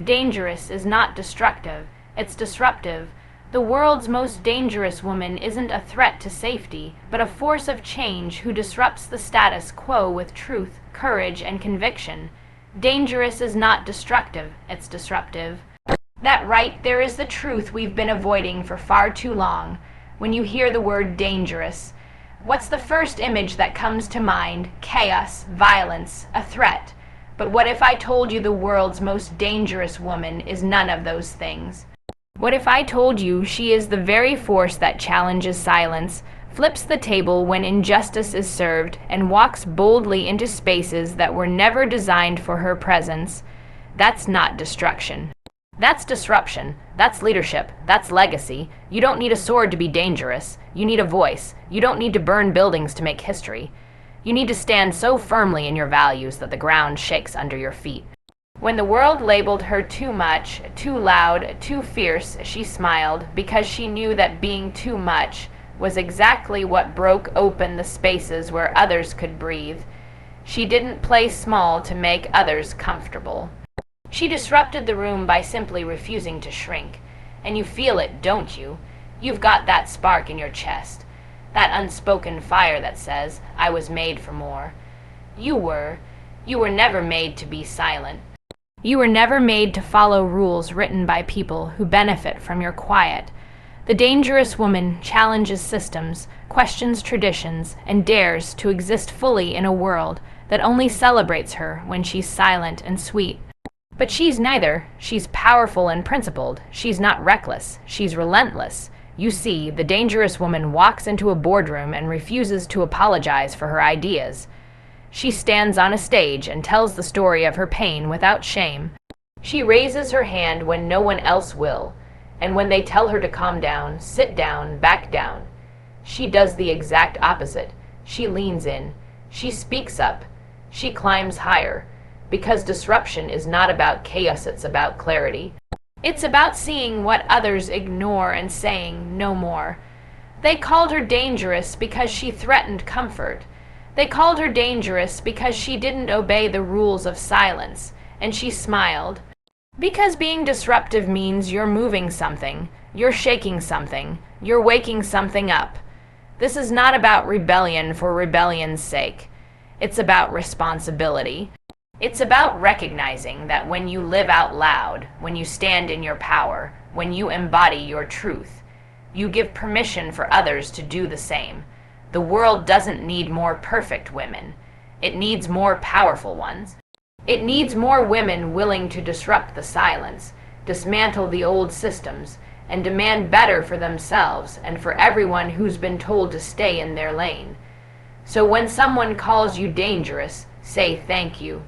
Dangerous is not destructive, it's disruptive. The world's most dangerous woman isn't a threat to safety, but a force of change who disrupts the status quo with truth, courage, and conviction. Dangerous is not destructive, it's disruptive. That right there is the truth we've been avoiding for far too long. When you hear the word dangerous, what's the first image that comes to mind? Chaos, violence, a threat. But what if I told you the world's most dangerous woman is none of those things? What if I told you she is the very force that challenges silence, flips the table when injustice is served, and walks boldly into spaces that were never designed for her presence? That's not destruction. That's disruption. That's leadership. That's legacy. You don't need a sword to be dangerous. You need a voice. You don't need to burn buildings to make history. You need to stand so firmly in your values that the ground shakes under your feet. When the world labeled her too much, too loud, too fierce, she smiled because she knew that being too much was exactly what broke open the spaces where others could breathe. She didn't play small to make others comfortable. She disrupted the room by simply refusing to shrink. And you feel it, don't you? You've got that spark in your chest. That unspoken fire that says, I was made for more. You were never made to be silent. You were never made to follow rules written by people who benefit from your quiet. The dangerous woman challenges systems, questions traditions, and dares to exist fully in a world that only celebrates her when she's silent and sweet. But she's neither. She's powerful and principled. She's not reckless. She's relentless. You see, the dangerous woman walks into a boardroom and refuses to apologize for her ideas. She stands on a stage and tells the story of her pain without shame. She raises her hand when no one else will, and when they tell her to calm down, sit down, back down. She does the exact opposite. She leans in. She speaks up. She climbs higher. Because disruption is not about chaos, it's about clarity. It's about seeing what others ignore and saying, no more. They called her dangerous because she threatened comfort. They called her dangerous because she didn't obey the rules of silence, and she smiled. Because being disruptive means you're moving something, you're shaking something, you're waking something up. This is not about rebellion for rebellion's sake. It's about responsibility. It's about recognizing that when you live out loud, when you stand in your power, when you embody your truth, you give permission for others to do the same. The world doesn't need more perfect women. It needs more powerful ones. It needs more women willing to disrupt the silence, dismantle the old systems, and demand better for themselves and for everyone who's been told to stay in their lane. So when someone calls you dangerous, say thank you.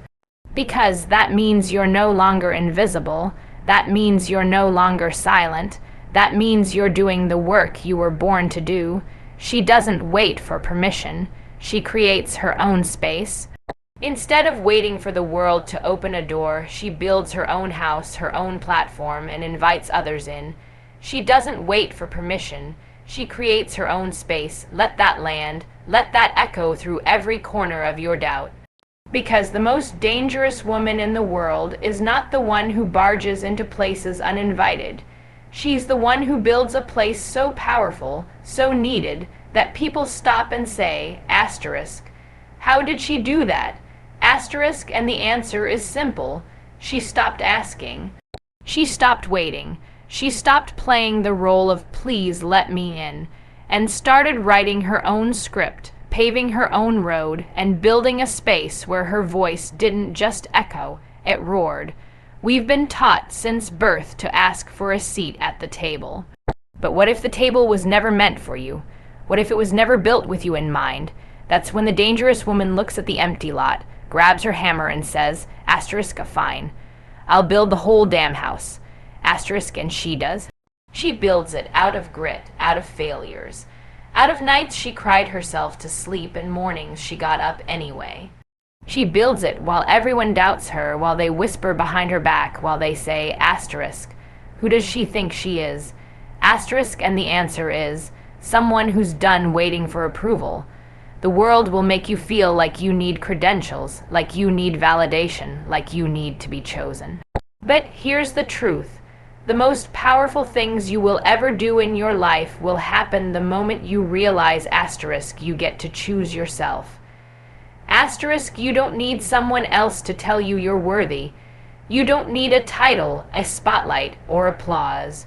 Because that means you're no longer invisible, that means you're no longer silent, that means you're doing the work you were born to do. She doesn't wait for permission, she creates her own space. Instead of waiting for the world to open a door, she builds her own house, her own platform, and invites others in. She doesn't wait for permission, she creates her own space. Let that land, let that echo through every corner of your doubt. Because the most dangerous woman in the world is not the one who barges into places uninvited. She's the one who builds a place so powerful, so needed, that people stop and say, asterisk, how did she do that? Asterisk, and the answer is simple. She stopped asking. She stopped waiting. She stopped playing the role of please let me in, and started writing her own script, paving her own road, and building a space where her voice didn't just echo, it roared. We've been taught since birth to ask for a seat at the table. But what if the table was never meant for you? What if it was never built with you in mind? That's when the dangerous woman looks at the empty lot, grabs her hammer and says, asterisk, fine. I'll build the whole damn house. Asterisk, and she does. She builds it out of grit, out of failures. Out of nights she cried herself to sleep, and mornings she got up anyway. She builds it while everyone doubts her, while they whisper behind her back, while they say, asterisk, who does she think she is? Asterisk, and the answer is, someone who's done waiting for approval. The world will make you feel like you need credentials, like you need validation, like you need to be chosen. But here's the truth. The most powerful things you will ever do in your life will happen the moment you realize asterisk you get to choose yourself. Asterisk you don't need someone else to tell you you're worthy. You don't need a title, a spotlight, or applause.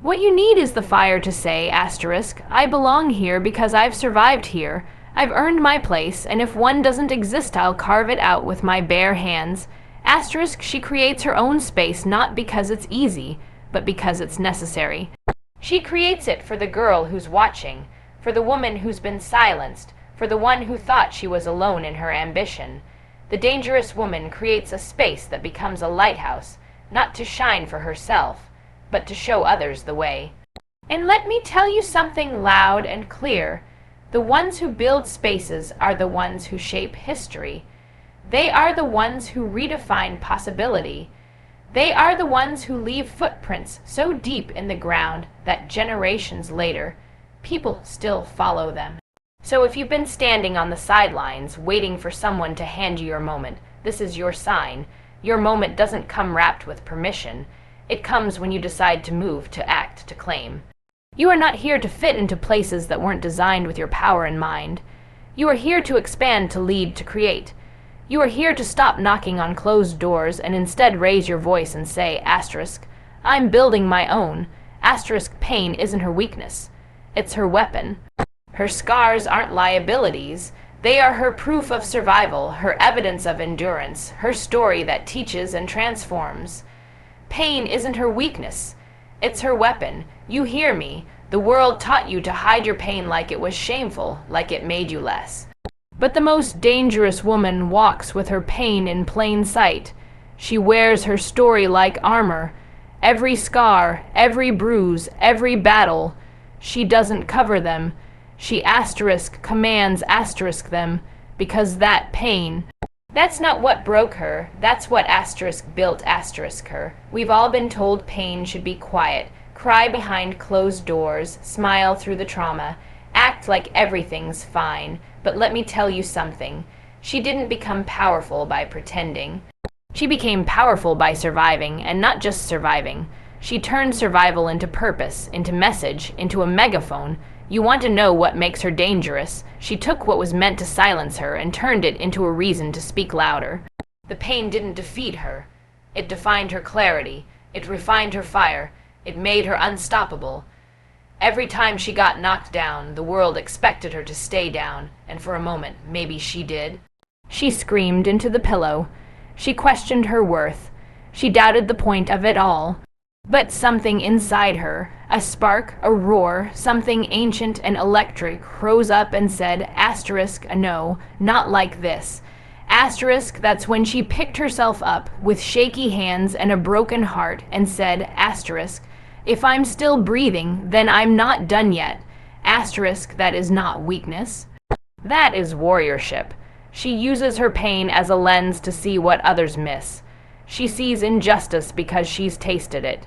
What you need is the fire to say, asterisk, I belong here because I've survived here. I've earned my place, and if one doesn't exist, I'll carve it out with my bare hands. Asterisk, she creates her own space not because it's easy, but because it's necessary. She creates it for the girl who's watching, for the woman who's been silenced, for the one who thought she was alone in her ambition. The dangerous woman creates a space that becomes a lighthouse, not to shine for herself, but to show others the way. And let me tell you something loud and clear. The ones who build spaces are the ones who shape history. They are the ones who redefine possibility. They are the ones who leave footprints so deep in the ground that generations later, people still follow them. So if you've been standing on the sidelines waiting for someone to hand you your moment, this is your sign. Your moment doesn't come wrapped with permission. It comes when you decide to move, to act, to claim. You are not here to fit into places that weren't designed with your power in mind. You are here to expand, to lead, to create. You are here to stop knocking on closed doors and instead raise your voice and say, asterisk, I'm building my own. Asterisk, pain isn't her weakness. It's her weapon. Her scars aren't liabilities. They are her proof of survival, her evidence of endurance, her story that teaches and transforms. Pain isn't her weakness. It's her weapon. You hear me. The world taught you to hide your pain like it was shameful, like it made you less. But the most dangerous woman walks with her pain in plain sight. She wears her story like armor. Every scar, every bruise, every battle. She doesn't cover them. She asterisk commands asterisk them, because that pain. That's not what broke her. That's what asterisk built asterisk her. We've all been told pain should be quiet, cry behind closed doors, smile through the trauma, act like everything's fine. But let me tell you something. She didn't become powerful by pretending. She became powerful by surviving, and not just surviving. She turned survival into purpose, into message, into a megaphone. You want to know what makes her dangerous? She took what was meant to silence her and turned it into a reason to speak louder. The pain didn't defeat her. It defined her clarity. It refined her fire. It made her unstoppable. Every time she got knocked down, the world expected her to stay down, and for a moment, maybe she did. She screamed into the pillow. She questioned her worth. She doubted the point of it all. But something inside her, a spark, a roar, something ancient and electric, rose up and said, asterisk, no, not like this. Asterisk, that's when she picked herself up with shaky hands and a broken heart and said, asterisk, if I'm still breathing, then I'm not done yet. Asterisk, that is not weakness. That is warriorship. She uses her pain as a lens to see what others miss. She sees injustice because she's tasted it.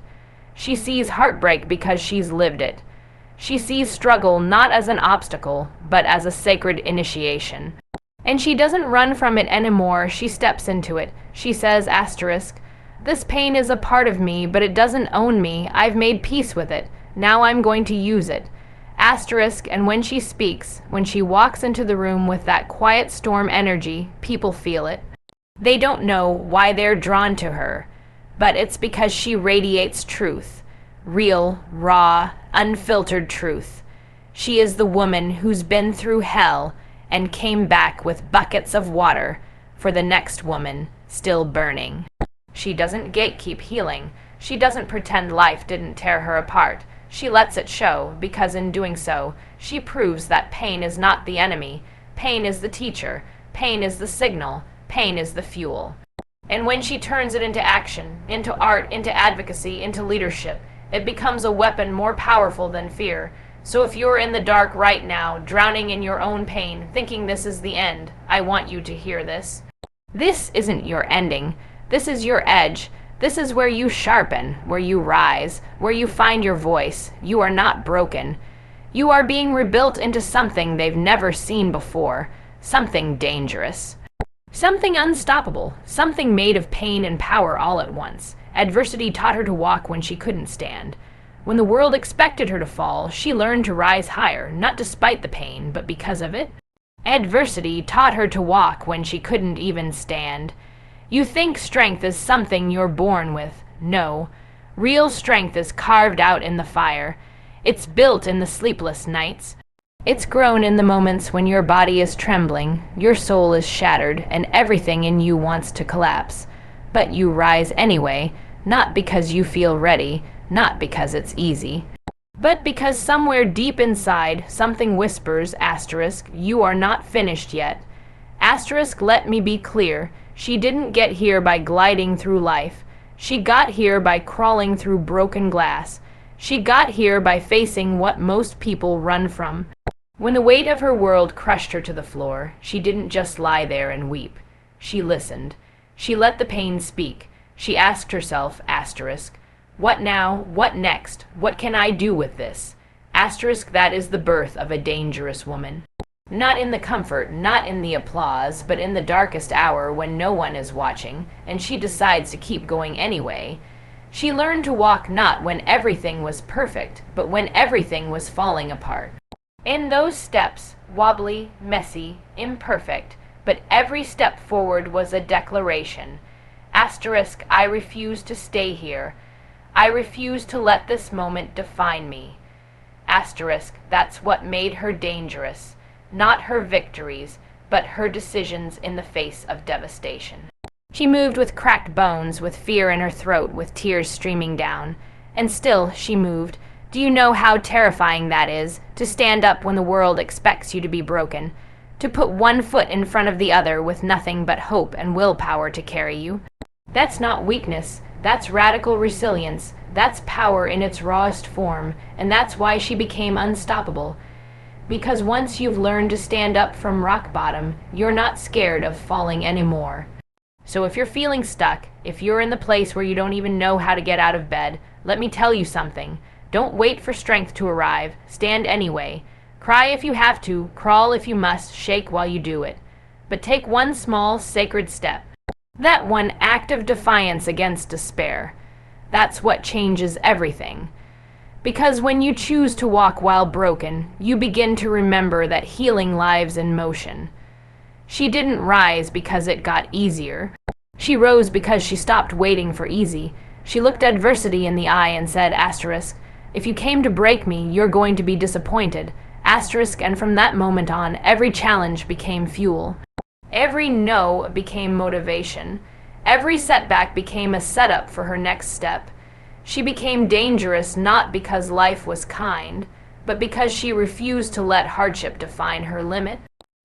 She sees heartbreak because she's lived it. She sees struggle not as an obstacle, but as a sacred initiation. And she doesn't run from it anymore, she steps into it. She says, asterisk, this pain is a part of me, but it doesn't own me. I've made peace with it. Now I'm going to use it. Asterisk, and when she speaks, when she walks into the room with that quiet storm energy, people feel it. They don't know why they're drawn to her, but it's because she radiates truth. Real, raw, unfiltered truth. She is the woman who's been through hell and came back with buckets of water for the next woman still burning. She doesn't gatekeep healing. She doesn't pretend life didn't tear her apart. She lets it show, because in doing so, she proves that pain is not the enemy. Pain is the teacher. Pain is the signal. Pain is the fuel. And when she turns it into action, into art, into advocacy, into leadership, it becomes a weapon more powerful than fear. So if you're in the dark right now, drowning in your own pain, thinking this is the end, I want you to hear this. This isn't your ending. This is your edge. This is where you sharpen, where you rise, where you find your voice. You are not broken. You are being rebuilt into something they've never seen before, something dangerous. Something unstoppable, something made of pain and power all at once. Adversity taught her to walk when she couldn't stand. When the world expected her to fall, she learned to rise higher, not despite the pain, but because of it. Adversity taught her to walk when she couldn't even stand. You think strength is something you're born with. No. Real strength is carved out in the fire. It's built in the sleepless nights. It's grown in the moments when your body is trembling, your soul is shattered, and everything in you wants to collapse. But you rise anyway, not because you feel ready, not because it's easy, but because somewhere deep inside something whispers, asterisk, you are not finished yet. Asterisk, let me be clear, she didn't get here by gliding through life. She got here by crawling through broken glass. She got here by facing what most people run from. When the weight of her world crushed her to the floor, she didn't just lie there and weep. She listened. She let the pain speak. She asked herself, asterisk, what now? What next? What can I do with this? Asterisk, that is the birth of a dangerous woman. Not in the comfort, not in the applause, but in the darkest hour when no one is watching, and she decides to keep going anyway. She learned to walk not when everything was perfect, but when everything was falling apart. In those steps, wobbly, messy, imperfect, but every step forward was a declaration. Asterisk, I refuse to stay here. I refuse to let this moment define me. Asterisk, that's what made her dangerous. Not her victories, but her decisions in the face of devastation. She moved with cracked bones, with fear in her throat, with tears streaming down. And still she moved. Do you know how terrifying that is, to stand up when the world expects you to be broken? To put one foot in front of the other with nothing but hope and willpower to carry you? That's not weakness. That's radical resilience. That's power in its rawest form, and that's why she became unstoppable. Because once you've learned to stand up from rock bottom, you're not scared of falling anymore. So if you're feeling stuck, if you're in the place where you don't even know how to get out of bed, let me tell you something. Don't wait for strength to arrive. Stand anyway. Cry if you have to, crawl if you must, shake while you do it. But take one small, sacred step. That one act of defiance against despair. That's what changes everything. Because when you choose to walk while broken, you begin to remember that healing lives in motion. She didn't rise because it got easier. She rose because she stopped waiting for easy. She looked adversity in the eye and said, asterisk, if you came to break me, you're going to be disappointed. Asterisk, and from that moment on, every challenge became fuel. Every no became motivation. Every setback became a setup for her next step. She became dangerous not because life was kind, but because she refused to let hardship define her limit.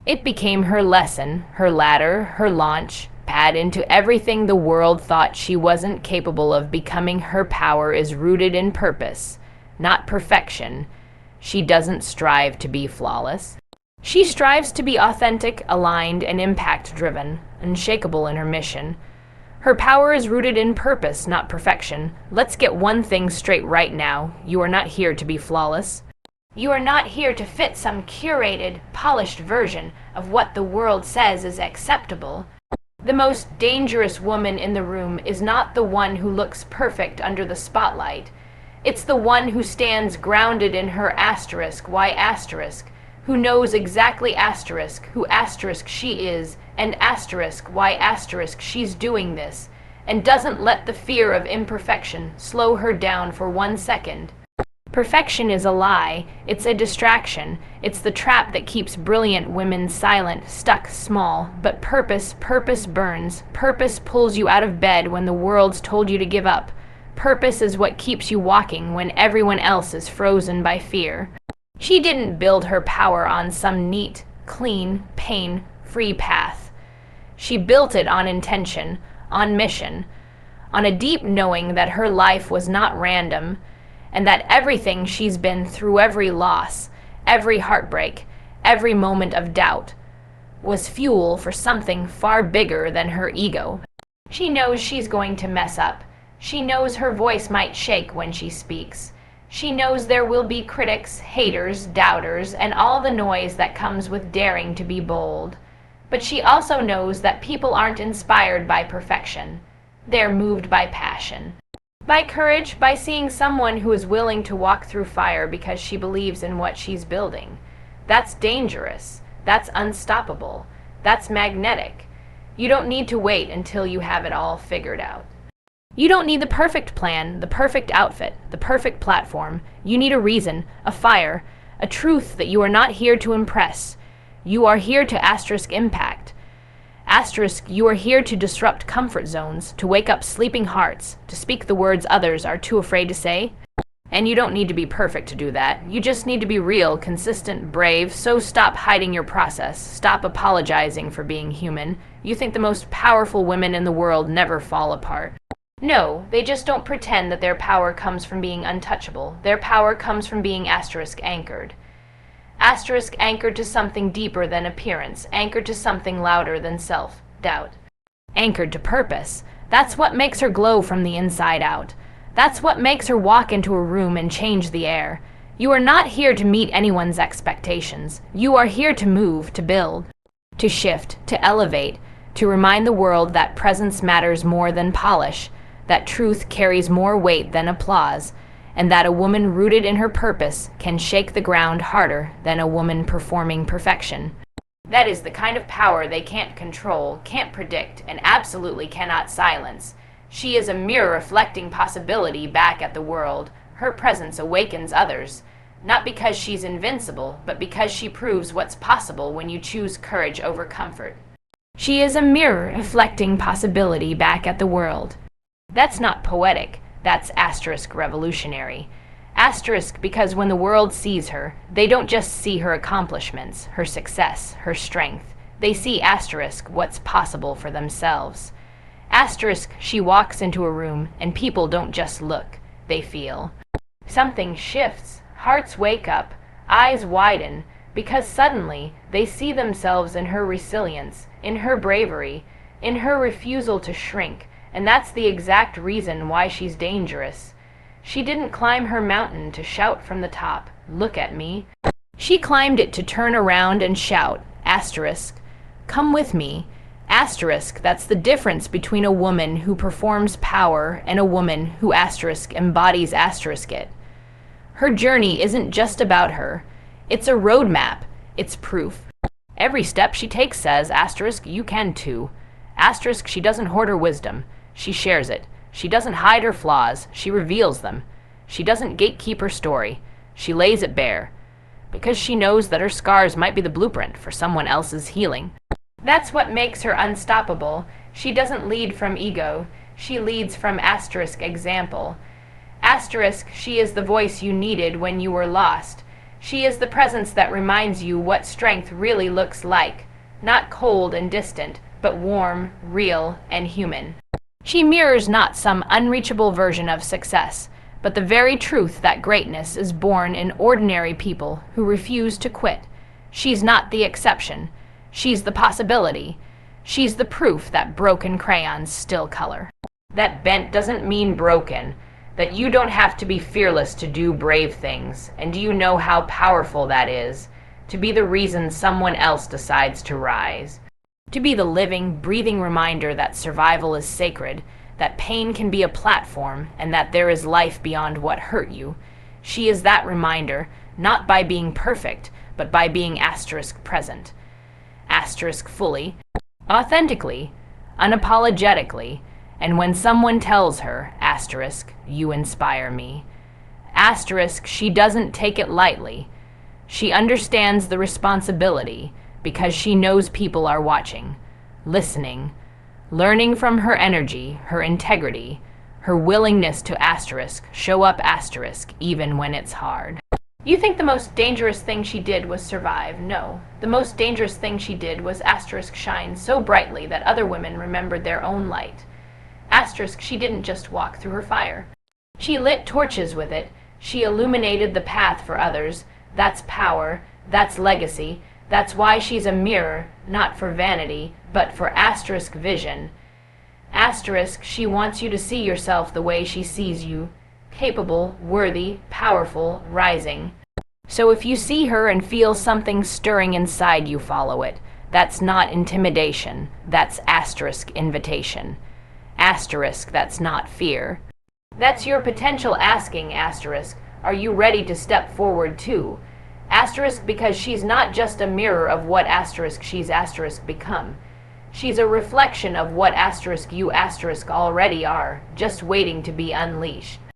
It became her lesson, her ladder, her launch pad into everything the world thought she wasn't capable of becoming. Her power is rooted in purpose, not perfection. She doesn't strive to be flawless. She strives to be authentic, aligned, and impact-driven, unshakable in her mission. Her power is rooted in purpose, not perfection. Let's get one thing straight right now. You are not here to be flawless. You are not here to fit some curated, polished version of what the world says is acceptable. The most dangerous woman in the room is not the one who looks perfect under the spotlight. It's the one who stands grounded in her asterisk, why asterisk, who knows exactly asterisk, who asterisk she is, and asterisk, why asterisk she's doing this, and doesn't let the fear of imperfection slow her down for 1 second. Perfection is a lie. It's a distraction. It's the trap that keeps brilliant women silent, stuck small. But purpose burns. Purpose pulls you out of bed when the world's told you to give up. Purpose is what keeps you walking when everyone else is frozen by fear. She didn't build her power on some neat, clean, pain-free path. She built it on intention, on mission, on a deep knowing that her life was not random, and that everything she's been through, every loss, every heartbreak, every moment of doubt, was fuel for something far bigger than her ego. She knows she's going to mess up. She knows her voice might shake when she speaks. She knows there will be critics, haters, doubters, and all the noise that comes with daring to be bold. But she also knows that people aren't inspired by perfection. They're moved by passion. By courage, by seeing someone who is willing to walk through fire because she believes in what she's building. That's dangerous. That's unstoppable. That's magnetic. You don't need to wait until you have it all figured out. You don't need the perfect plan, the perfect outfit, the perfect platform. You need a reason, a fire, a truth that you are not here to impress. You are here to asterisk impact. Asterisk, you are here to disrupt comfort zones, to wake up sleeping hearts, to speak the words others are too afraid to say. And you don't need to be perfect to do that. You just need to be real, consistent, brave, so stop hiding your process. Stop apologizing for being human. You think the most powerful women in the world never fall apart. No, they just don't pretend that their power comes from being untouchable. Their power comes from being asterisk anchored. Asterisk anchored to something deeper than appearance, anchored to something louder than self-doubt. Anchored to purpose. That's what makes her glow from the inside out. That's what makes her walk into a room and change the air. You are not here to meet anyone's expectations. You are here to move, to build, to shift, to elevate, to remind the world that presence matters more than polish, that truth carries more weight than applause, and that a woman rooted in her purpose can shake the ground harder than a woman performing perfection. That is the kind of power they can't control, can't predict, and absolutely cannot silence. She is a mirror reflecting possibility back at the world. Her presence awakens others, not because she's invincible, but because she proves what's possible when you choose courage over comfort. She is a mirror reflecting possibility back at the world. That's not poetic. That's asterisk revolutionary. Asterisk because when the world sees her, they don't just see her accomplishments, her success, her strength. They see asterisk what's possible for themselves. Asterisk she walks into a room and people don't just look, they feel. Something shifts, hearts wake up, eyes widen, because suddenly they see themselves in her resilience, in her bravery, in her refusal to shrink. And that's the exact reason why she's dangerous. She didn't climb her mountain to shout from the top, "Look at me." She climbed it to turn around and shout, asterisk, "Come with me." Asterisk, that's the difference between a woman who performs power and a woman who asterisk embodies asterisk it. Her journey isn't just about her. It's a roadmap. It's proof. Every step she takes says, asterisk, you can too. Asterisk, she doesn't hoard her wisdom. She shares it. She doesn't hide her flaws. She reveals them. She doesn't gatekeep her story. She lays it bare. Because she knows that her scars might be the blueprint for someone else's healing. That's what makes her unstoppable. She doesn't lead from ego. She leads from asterisk example. Asterisk, she is the voice you needed when you were lost. She is the presence that reminds you what strength really looks like. Not cold and distant, but warm, real, and human. She mirrors not some unreachable version of success, but the very truth that greatness is born in ordinary people who refuse to quit. She's not the exception. She's the possibility. She's the proof that broken crayons still color. That bent doesn't mean broken, that you don't have to be fearless to do brave things. And do you know how powerful that is? To be the reason someone else decides to rise. To be the living, breathing reminder that survival is sacred, that pain can be a platform, and that there is life beyond what hurt you. She is that reminder, not by being perfect, but by being asterisk present. Asterisk fully, authentically, unapologetically, and when someone tells her, asterisk, you inspire me. Asterisk, she doesn't take it lightly. She understands the responsibility, because she knows people are watching, listening, learning from her energy, her integrity, her willingness to asterisk, show up asterisk, even when it's hard. You think the most dangerous thing she did was survive? No. The most dangerous thing she did was asterisk shine so brightly that other women remembered their own light. Asterisk, she didn't just walk through her fire. She lit torches with it. She illuminated the path for others. That's power. That's legacy. That's why she's a mirror, not for vanity, but for asterisk vision. Asterisk, she wants you to see yourself the way she sees you. Capable, worthy, powerful, rising. So if you see her and feel something stirring inside you, follow it. That's not intimidation. That's asterisk invitation. Asterisk, that's not fear. That's your potential asking, asterisk, are you ready to step forward too? Asterisk, because she's not just a mirror of what asterisk she's asterisk become. She's a reflection of what asterisk you asterisk already are, just waiting to be unleashed.